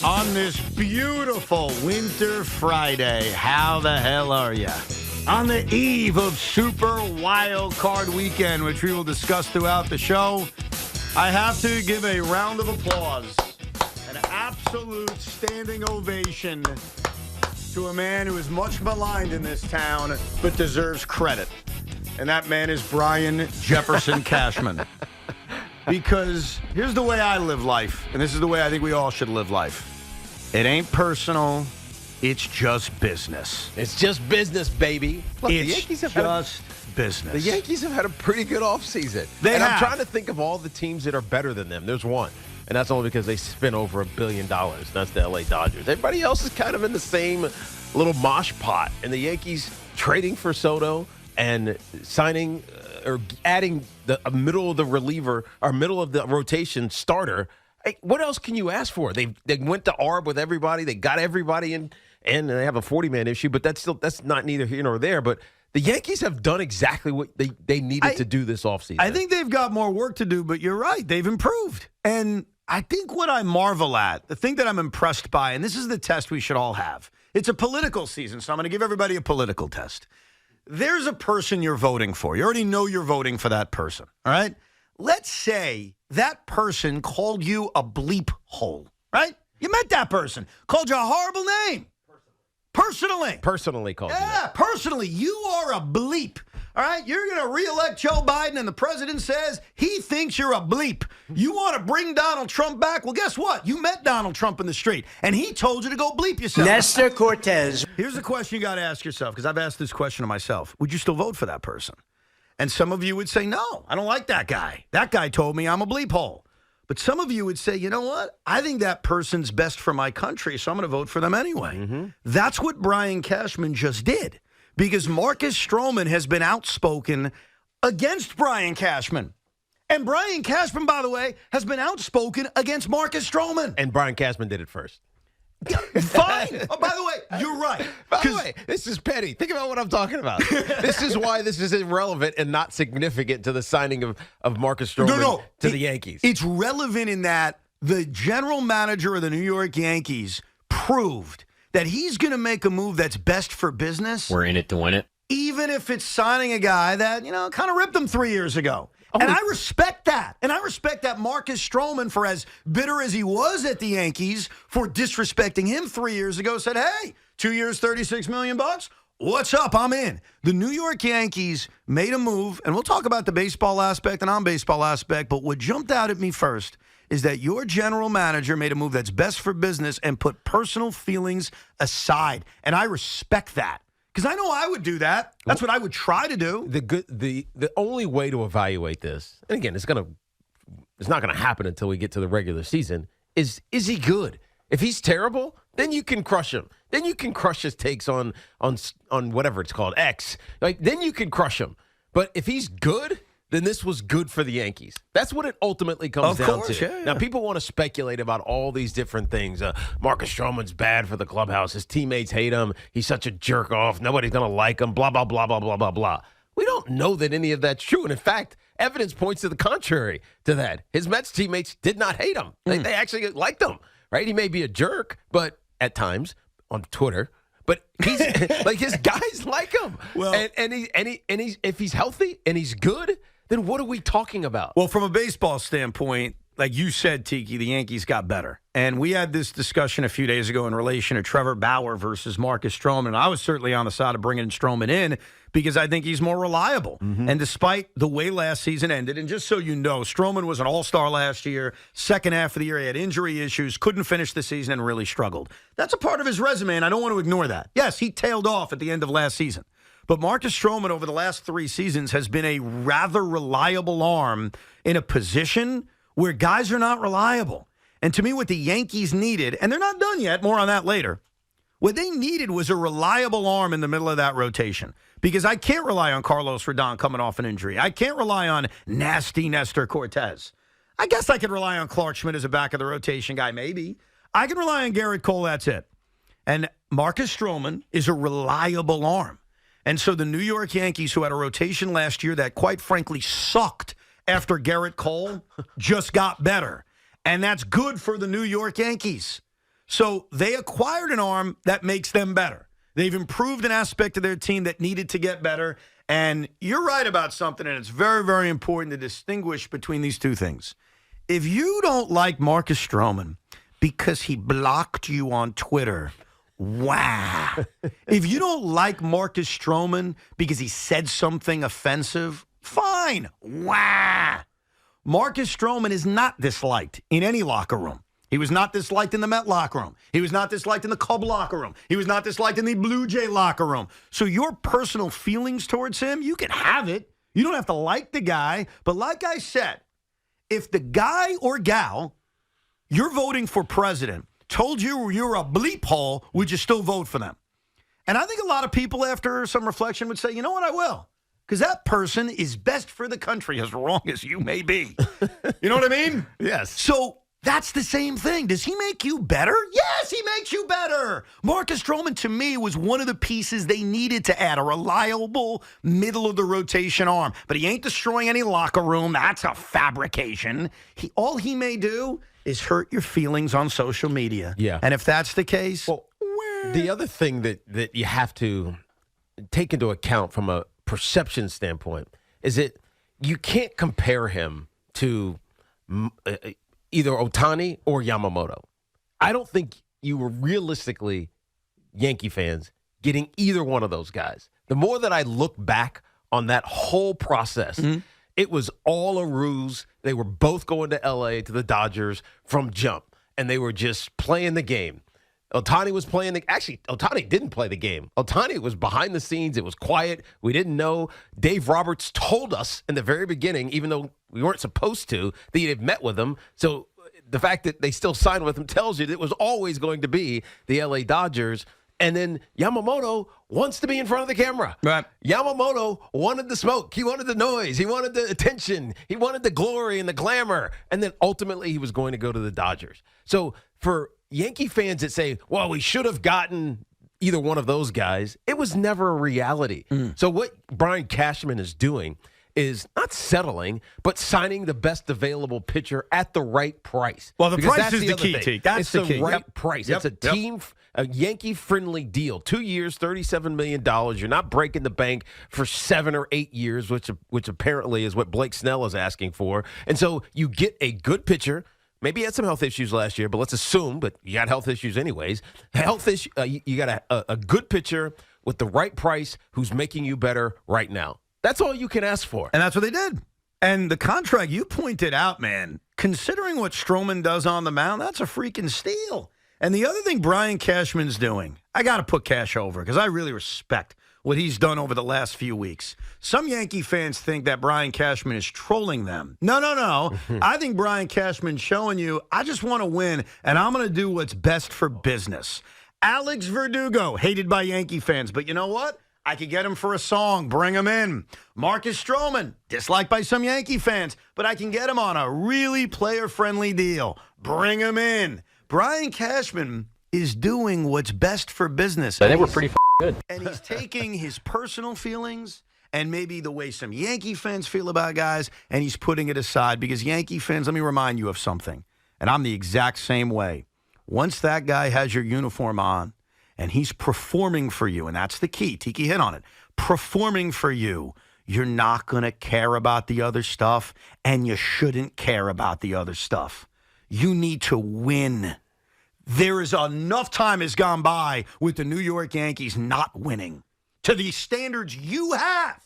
On this beautiful winter Friday, how the hell are you? On the eve of Super Wild Card Weekend, which we will discuss throughout the show, I have to give a round of applause, an absolute standing ovation to a man who is much maligned in this town, but deserves credit. And that man is Brian Jefferson Cashman. Because here's the way I live life, and this is the way I think we all should live life. It ain't personal. It's just business. It's just business, baby. Look, It's the Yankees have just business. The Yankees have had a pretty good offseason. I'm trying to think of all the teams that are better than them. There's one, and that's only because they spent over $1 billion. That's the LA Dodgers. Everybody else is kind of in the same little mosh pot. And the Yankees trading for Soto and signing or adding the middle of the reliever or middle of the rotation starter. Hey, what else can you ask for? They went to ARB with everybody. They got everybody in, and they have a 40-man issue, but that's not neither here nor there. But the Yankees have done exactly what they needed to do this offseason. I think they've got more work to do, but you're right. They've improved. And I think what I marvel at, the thing that I'm impressed by, and this is the test we should all have. It's a political season, so I'm going to give everybody a political test. There's a person you're voting for. You already know you're voting for that person, all right? Let's say that person called you a bleep hole, right? You met that person, called you a horrible name. Personally called you that. Yeah, personally. You are a bleep, all right? You're going to reelect Joe Biden, and the president says he thinks you're a bleep. You want to bring Donald Trump back? Well, guess what? You met Donald Trump in the street, and he told you to go bleep yourself. Nestor Cortez. Here's the question you got to ask yourself, because I've asked this question of myself. Would you still vote for that person? And some of you would say, no, I don't like that guy. That guy told me I'm a bleep hole. But some of you would say, you know what? I think that person's best for my country, so I'm going to vote for them anyway. Mm-hmm. That's what Brian Cashman just did, because Marcus Stroman has been outspoken against Brian Cashman. And Brian Cashman, by the way, has been outspoken against Marcus Stroman. And Brian Cashman did it first. Fine. Oh, by the way, you're right. By the way, this is petty. Think about what I'm talking about. This is why this is irrelevant and not significant to the signing of Marcus Stroman to the Yankees. It's relevant in that the general manager of the New York Yankees proved that he's going to make a move that's best for business. We're in it to win it. Even if it's signing a guy that, kind of ripped him 3 years ago. And I respect that. And I respect that Marcus Stroman, for as bitter as he was at the Yankees for disrespecting him 3 years ago, said, hey, 2 years, $36 million. What's up? I'm in. The New York Yankees made a move, and we'll talk about the baseball aspect and non-baseball aspect, but what jumped out at me first is that your general manager made a move that's best for business and put personal feelings aside. And I respect that. Because I know I would do that. That's what I would try to do. The only way to evaluate this, and again, it's not gonna happen until we get to the regular season, is he good? If he's terrible, then you can crush him. Then you can crush his takes on whatever it's called, X. Then you can crush him. But if he's good, then this was good for the Yankees. That's what it ultimately comes down to. Yeah. Now, people want to speculate about all these different things. Marcus Stroman's bad for the clubhouse. His teammates hate him. He's such a jerk off. Nobody's going to like him, blah, blah, blah, blah, blah, blah, blah. We don't know that any of that's true. And in fact, evidence points to the contrary to that. His Mets teammates did not hate him. They actually liked him, right? He may be a jerk, but at times on Twitter, but he's like his guys like him. Well, and he's if he's healthy and he's good, then what are we talking about? Well, from a baseball standpoint, like you said, Tiki, the Yankees got better. And we had this discussion a few days ago in relation to Trevor Bauer versus Marcus Stroman. And I was certainly on the side of bringing Stroman in because I think he's more reliable. Mm-hmm. And despite the way last season ended, and just so you know, Stroman was an all-star last year. Second half of the year, he had injury issues, couldn't finish the season, and really struggled. That's a part of his resume, and I don't want to ignore that. Yes, he tailed off at the end of last season. But Marcus Stroman over the last 3 seasons has been a rather reliable arm in a position where guys are not reliable. And to me, what the Yankees needed, and they're not done yet, more on that later, what they needed was a reliable arm in the middle of that rotation. Because I can't rely on Carlos Rodon coming off an injury. I can't rely on nasty Nestor Cortez. I guess I could rely on Clark Schmidt as a back of the rotation guy, maybe. I can rely on Garrett Cole, that's it. And Marcus Stroman is a reliable arm. And so the New York Yankees, who had a rotation last year that quite frankly sucked after Garrett Cole, just got better. And that's good for the New York Yankees. So they acquired an arm that makes them better. They've improved an aspect of their team that needed to get better. And you're right about something, and it's very, very important to distinguish between these two things. If you don't like Marcus Stroman because he blocked you on Twitter, wow. If you don't like Marcus Stroman because he said something offensive, fine. Wow. Marcus Stroman is not disliked in any locker room. He was not disliked in the Met locker room. He was not disliked in the Cub locker room. He was not disliked in the Blue Jay locker room. So your personal feelings towards him, you can have it. You don't have to like the guy. But like I said, if the guy or gal you're voting for president told you you're a bleep hole, would you still vote for them? And I think a lot of people, after some reflection, would say, you know what, I will. Because that person is best for the country, as wrong as you may be. You know what I mean? Yes. So that's the same thing. Does he make you better? Yes, he makes you better. Marcus Stroman, to me, was one of the pieces they needed to add, a reliable middle-of-the-rotation arm. But he ain't destroying any locker room. That's a fabrication. All he may do is hurt your feelings on social media. Yeah. And if that's the case, the other thing that you have to take into account from a perception standpoint is that you can't compare him to either Ohtani or Yamamoto. I don't think you were realistically, Yankee fans, getting either one of those guys. The more that I look back on that whole process, it was all a ruse. They were both going to L.A. to the Dodgers from jump, and they were just playing the game. Ohtani was playing actually, Ohtani didn't play the game. Ohtani was behind the scenes. It was quiet. We didn't know. Dave Roberts told us in the very beginning, even though we weren't supposed to, that he had met with him. So the fact that they still signed with him tells you that it was always going to be the LA Dodgers. And then Yamamoto wants to be in front of the camera. Right. Yamamoto wanted the smoke. He wanted the noise. He wanted the attention. He wanted the glory and the glamour. And then ultimately he was going to go to the Dodgers. So for Yankee fans that say, well, we should have gotten either one of those guys, it was never a reality. So what Brian Cashman is doing is not settling, but signing the best available pitcher at the right price. Well, the Because price that's is the key, thing. Teague. That's it's the the key. right Yep. price. Yep. It's a Yankee-friendly deal. 2 years, $37 million. You're not breaking the bank for 7 or 8 years, which apparently is what Blake Snell is asking for. And so you get a good pitcher. Maybe he had some health issues last year, but let's assume, but you got health issues anyways. You got a good pitcher with the right price who's making you better right now. That's all you can ask for. And that's what they did. And the contract you pointed out, man, considering what Stroman does on the mound, that's a freaking steal. And the other thing Brian Cashman's doing, I got to put Cash over because I really respect what he's done over the last few weeks. Some Yankee fans think that Brian Cashman is trolling them. No. I think Brian Cashman's showing you, I just want to win, and I'm going to do what's best for business. Alex Verdugo, hated by Yankee fans, but you know what? I could get him for a song, bring him in. Marcus Stroman, disliked by some Yankee fans, but I can get him on a really player-friendly deal. Bring him in. Brian Cashman is doing what's best for business. I think we're pretty good. And he's taking his personal feelings and maybe the way some Yankee fans feel about guys, and he's putting it aside because Yankee fans, let me remind you of something, and I'm the exact same way. Once that guy has your uniform on and he's performing for you, and that's the key, Tiki hit on it, performing for you, you're not going to care about the other stuff, and you shouldn't care about the other stuff. You need to win. There is enough time has gone by with the New York Yankees not winning to the standards you have.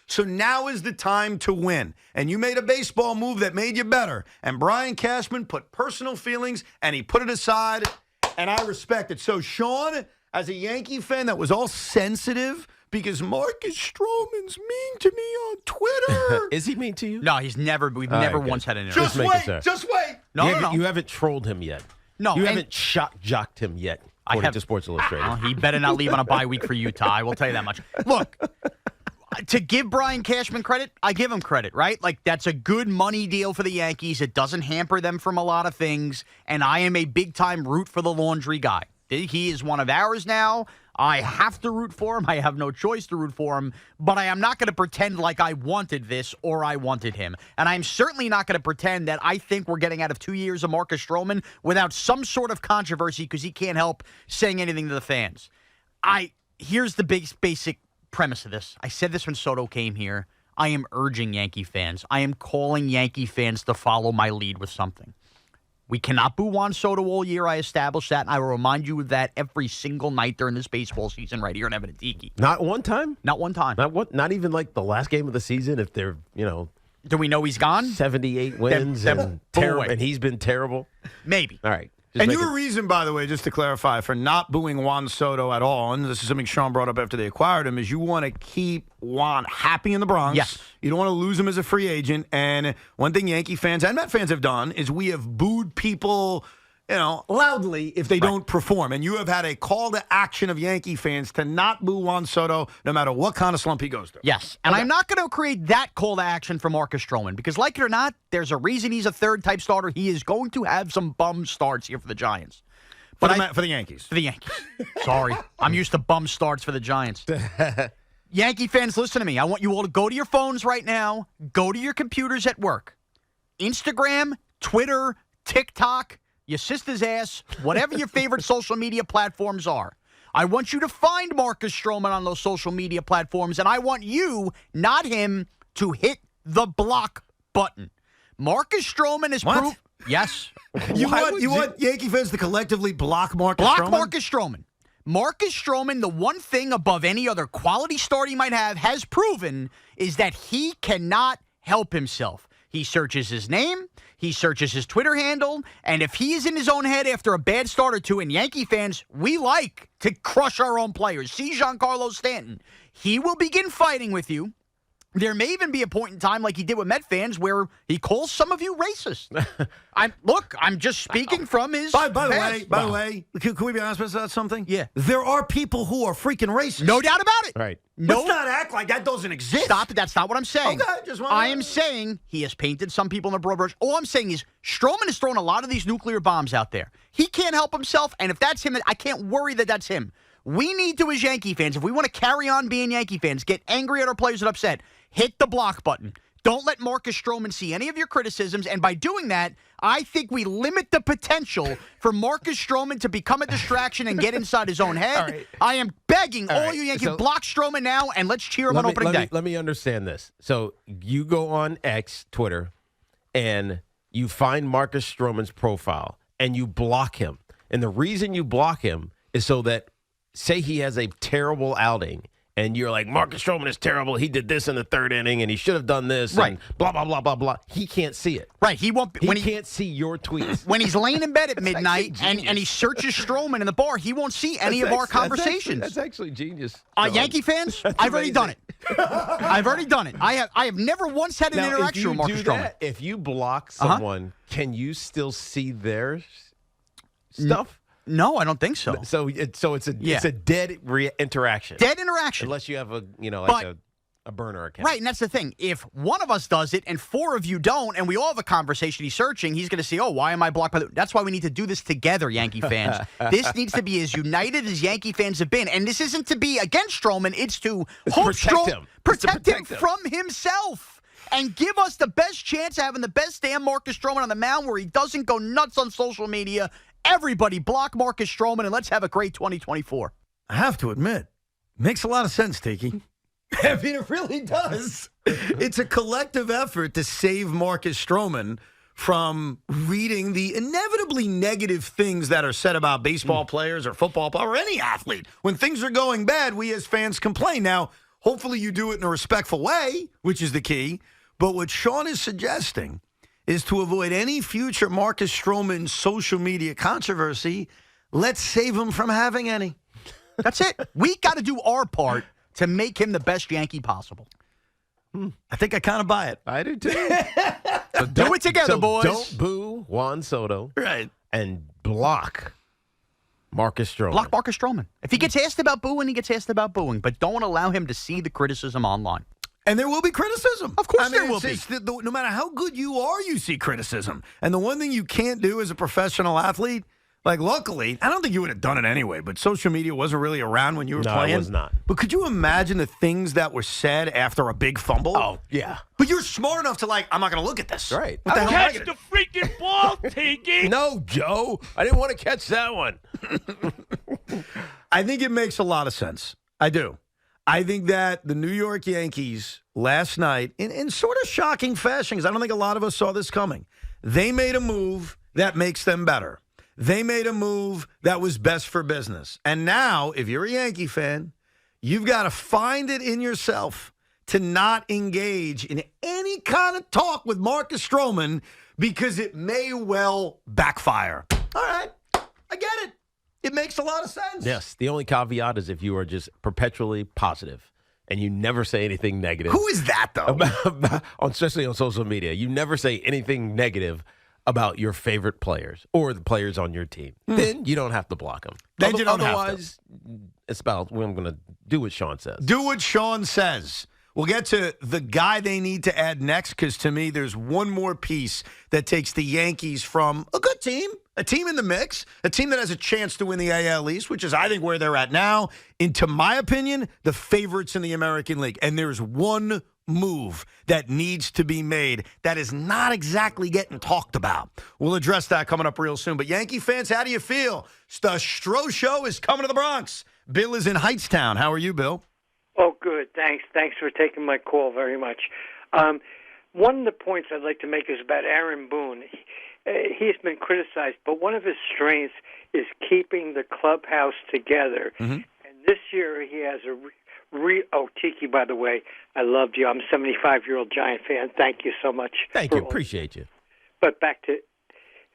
So now is the time to win. And you made a baseball move that made you better. And Brian Cashman put personal feelings and he put it aside, and I respect it. So, Sean, as a Yankee fan that was all sensitive because Marcus Stroman's mean to me on Twitter. Is he mean to you? No, we've never once had an Just interaction. wait. No. You haven't trolled him yet. No, You and- haven't shock-jocked him yet, according to Sports Illustrated. Well, he better not leave on a bye week for Utah. I will tell you that much. Look, to give Brian Cashman credit, I give him credit, right? Like, that's a good money deal for the Yankees. It doesn't hamper them from a lot of things, and I am a big-time root for the laundry guy. He is one of ours now. I have to root for him. I have no choice to root for him. But I am not going to pretend like I wanted this or I wanted him. And I'm certainly not going to pretend that I think we're getting out of 2 years of Marcus Stroman without some sort of controversy because he can't help saying anything to the fans. Here's the basic premise of this. I said this when Soto came here. I am urging Yankee fans. I am calling Yankee fans to follow my lead with something. We cannot boo Juan Soto all year. I established that, and I will remind you of that every single night during this baseball season right here in Evan and Tiki. Not one time? Not one time. Not even like the last game of the season if they're, Do we know he's gone? 78 wins and he's been terrible? Maybe. All right. And your reason, by the way, just to clarify, for not booing Juan Soto at all, and this is something Sean brought up after they acquired him, is you want to keep Juan happy in the Bronx. Yes. You don't want to lose him as a free agent. And one thing Yankee fans and Met fans have done is we have booed people, loudly if they don't perform. And you have had a call to action of Yankee fans to not boo Juan Soto no matter what kind of slump he goes through. Yes. And I'm not going to create that call to action for Marcus Stroman because, like it or not, there's a reason he's a third-type starter. He is going to have some bum starts here for the Giants. For the Yankees. For the Yankees. Sorry. I'm used to bum starts for the Giants. Yankee fans, listen to me. I want you all to go to your phones right now. Go to your computers at work. Instagram, Twitter, TikTok, your sister's ass, whatever your favorite social media platforms are. I want you to find Marcus Stroman on those social media platforms, and I want you, not him, to hit the block button. Marcus Stroman is proof. Yes. You want Yankee fans to collectively block Marcus Block Stroman? Marcus Stroman. Marcus Stroman, the one thing above any other quality start he might have, has proven is that he cannot help himself. He searches his name, he searches his Twitter handle, and if he is in his own head after a bad start or two, and Yankee fans, we like to crush our own players. See Giancarlo Stanton. He will begin fighting with you. There may even be a point in time, like he did with Met fans, where he calls some of you racist. I'm just speaking from his By the way, can we be honest about something? Yeah. There are people who are freaking racist. No doubt about it. Right. Let's not act like that doesn't exist. Stop it. That's not what I'm saying. Okay, I am saying he has painted some people in a broad brush. All I'm saying is Stroman has thrown a lot of these nuclear bombs out there. He can't help himself, and if that's him, I can't worry that that's him. We need to, as Yankee fans, if we want to carry on being Yankee fans, get angry at our players that are upset, hit the block button. Don't let Marcus Stroman see any of your criticisms, and by doing that, I think we limit the potential for Marcus Stroman to become a distraction and get inside his own head. Right. I am begging all you Yankees, block Stroman now, and let's cheer him on opening day. Let me understand this. So you go on X, Twitter, and you find Marcus Stroman's profile, and you block him. And the reason you block him is so that, say he has a terrible outing, and you're like, Marcus Stroman is terrible. He did this in the third inning, and he should have done this, right? And blah, blah, blah, blah, blah. He can't see it. Right. He won't. He can't see your tweets. When he's laying in bed at midnight and he searches Stroman in the bar, he won't see any of our conversations. That's actually genius. Yankee fans, I've already done it. I've already done it. I have never once had an interaction with Marcus Stroman. If you block someone, can you still see their stuff? No, I don't think so. So it's a dead interaction. Dead interaction. Unless you have a burner account. Right, and that's the thing. If one of us does it and four of you don't, and we all have a conversation, he's searching, he's going to say, oh, why am I blocked by the... That's why we need to do this together, Yankee fans. This needs to be as united as Yankee fans have been. And this isn't to be against Stroman. It's to protect him from himself. And give us the best chance of having the best damn Marcus Stroman on the mound where he doesn't go nuts on social media. Everybody block Marcus Stroman, and let's have a great 2024. I have to admit, makes a lot of sense, Tiki. I mean, it really does. It's a collective effort to save Marcus Stroman from reading the inevitably negative things that are said about baseball players or football or any athlete. When things are going bad, we as fans complain. Now, hopefully you do it in a respectful way, which is the key. But what Sean is suggesting is to avoid any future Marcus Stroman social media controversy, let's save him from having any. That's it. We got to do our part to make him the best Yankee possible. I think I kind of buy it. I do, too. So do it together, boys. Don't boo Juan Soto. Right. And block Marcus Stroman. Block Marcus Stroman. If he gets asked about booing, he gets asked about booing. But don't allow him to see the criticism online. And there will be criticism. Of course there will be. No matter how good you are, you see criticism. And the one thing you can't do as a professional athlete, Like, luckily, I don't think you would have done it anyway, but social media wasn't really around when you were playing. No, it was not. But could you imagine the things that were said after a big fumble? Oh, yeah. But you're smart enough to, I'm not going to look at this. Right. What the hell am I Catch gonna the freaking ball, Tiki! No, Joe. I didn't want to catch that one. I think it makes a lot of sense. I do. I think that the New York Yankees last night, in sort of shocking fashion, because I don't think a lot of us saw this coming, they made a move that makes them better. They made a move that was best for business. And now, if you're a Yankee fan, you've got to find it in yourself to not engage in any kind of talk with Marcus Stroman because it may well backfire. All right, I get it. It makes a lot of sense. Yes. The only caveat is if you are just perpetually positive and you never say anything negative. Who is that, though? Especially on social media. You never say anything negative about your favorite players or the players on your team. Then you don't have to block them. Then you don't have to. Otherwise, it's about when I'm going to do what Sean says. Do what Sean says. We'll get to the guy they need to add next because, to me, there's one more piece that takes the Yankees from a good team, a team in the mix, a team that has a chance to win the AL East, which is, I think, where they're at now, into my opinion, the favorites in the American League. And there's one move that needs to be made that is not exactly getting talked about. We'll address that coming up real soon. But Yankee fans, how do you feel? The Stro Show is coming to the Bronx. Bill is in Hightstown. How are you, Bill? Oh, good. Thanks. Thanks for taking my call very much. One of the points I'd like to make is about Aaron Boone. He's been criticized, but one of his strengths is keeping the clubhouse together. Mm-hmm. And this year he has oh, Tiki, by the way, I loved you. I'm a 75-year-old Giant fan. Thank you so much. Thank you. Appreciate you. But back to,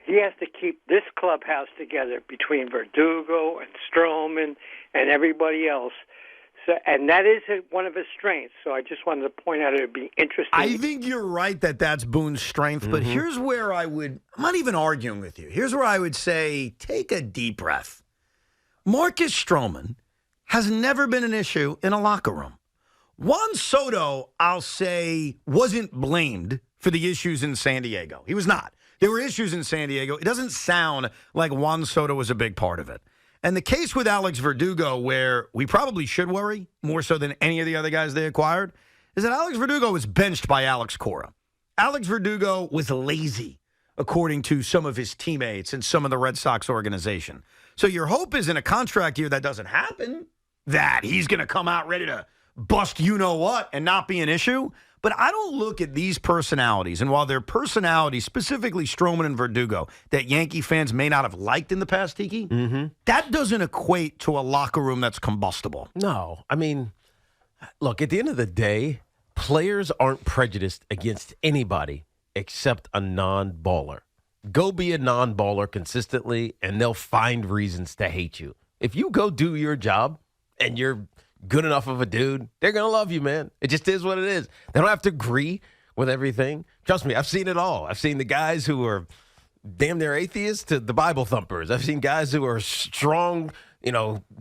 he has to keep this clubhouse together between Verdugo and Stroman and everybody else. So, and that is one of his strengths. So I just wanted to point out it would be interesting. I think you're right that that's Boone's strength, but here's where I'm not even arguing with you. Here's where I would say, take a deep breath. Marcus Stroman has never been an issue in a locker room. Juan Soto, I'll say, wasn't blamed for the issues in San Diego. He was not. There were issues in San Diego. It doesn't sound like Juan Soto was a big part of it. And the case with Alex Verdugo, where we probably should worry more so than any of the other guys they acquired, is that Alex Verdugo was benched by Alex Cora. Alex Verdugo was lazy, according to some of his teammates and some of the Red Sox organization. So your hope is in a contract year that doesn't happen, that he's going to come out ready to bust you-know-what and not be an issue. But I don't look at these personalities, and while their personalities, specifically Stroman and Verdugo, that Yankee fans may not have liked in the past, Tiki, that doesn't equate to a locker room that's combustible. No. I mean, look, at the end of the day, players aren't prejudiced against anybody except a non-baller. Go be a non-baller consistently, and they'll find reasons to hate you. If you go do your job and you're good enough of a dude, they're going to love you, man. It just is what it is. They don't have to agree with everything. Trust me, I've seen it all. I've seen the guys who are damn near atheists to the Bible thumpers. I've seen guys who are strong,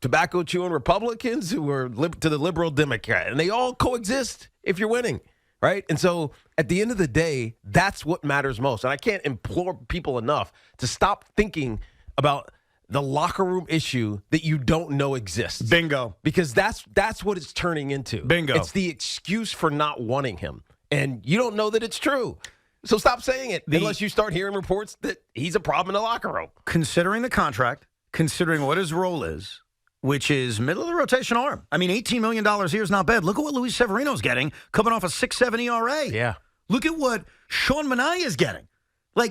tobacco chewing Republicans who are to the liberal Democrat. And they all coexist if you're winning, right? And so at the end of the day, that's what matters most. And I can't implore people enough to stop thinking about the locker room issue that you don't know exists. Bingo. Because that's what it's turning into. Bingo. It's the excuse for not wanting him. And you don't know that it's true. So stop saying it unless you start hearing reports that he's a problem in the locker room. Considering the contract, considering what his role is, which is middle of the rotation arm. I mean, $18 million here is not bad. Look at what Luis Severino's getting, coming off a 6.7 ERA. Yeah. Look at what Sean Manaea is getting.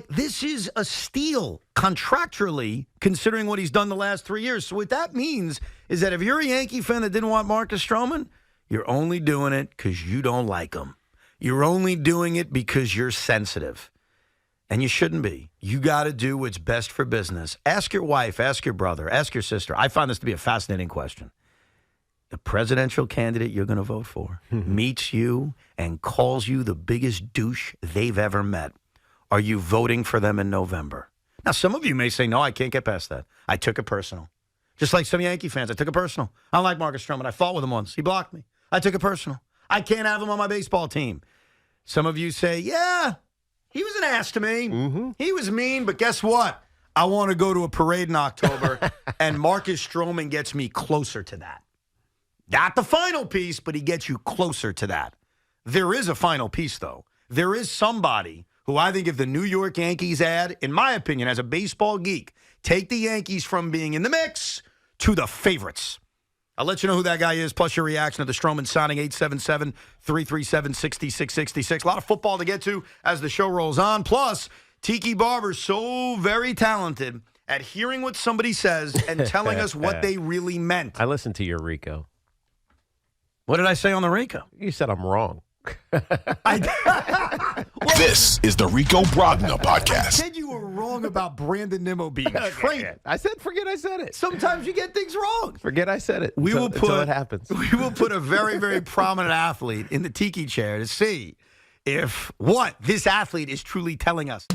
This is a steal contractually, considering what he's done the last 3 years. So what that means is that if you're a Yankee fan that didn't want Marcus Stroman, you're only doing it because you don't like him. You're only doing it because you're sensitive. And you shouldn't be. You got to do what's best for business. Ask your wife, ask your brother, ask your sister. I find this to be a fascinating question. The presidential candidate you're going to vote for meets you and calls you the biggest douche they've ever met. Are you voting for them in November? Now, some of you may say, no, I can't get past that. I took it personal. Just like some Yankee fans, I took it personal. I don't like Marcus Stroman. I fought with him once. He blocked me. I took it personal. I can't have him on my baseball team. Some of you say, yeah, he was an ass to me. He was mean, but guess what? I want to go to a parade in October, and Marcus Stroman gets me closer to that. Not the final piece, but he gets you closer to that. There is a final piece, though. There is somebody who I think if the New York Yankees add, in my opinion, as a baseball geek, take the Yankees from being in the mix to the favorites. I'll let you know who that guy is, plus your reaction to the Stroman signing, 877-337-6666. A lot of football to get to as the show rolls on. Plus, Tiki Barber's so very talented at hearing what somebody says and telling us what they really meant. I listened to your Rico. What did I say on the Rico? You said I'm wrong. This is the Rico Brogna I podcast. said you were wrong about Brandon Nimmo being traded. I said, forget I said it. Sometimes you get things wrong. Forget I said it. We will until it happens. We will put a very, very prominent athlete in the tiki chair to see if what this athlete is truly telling us.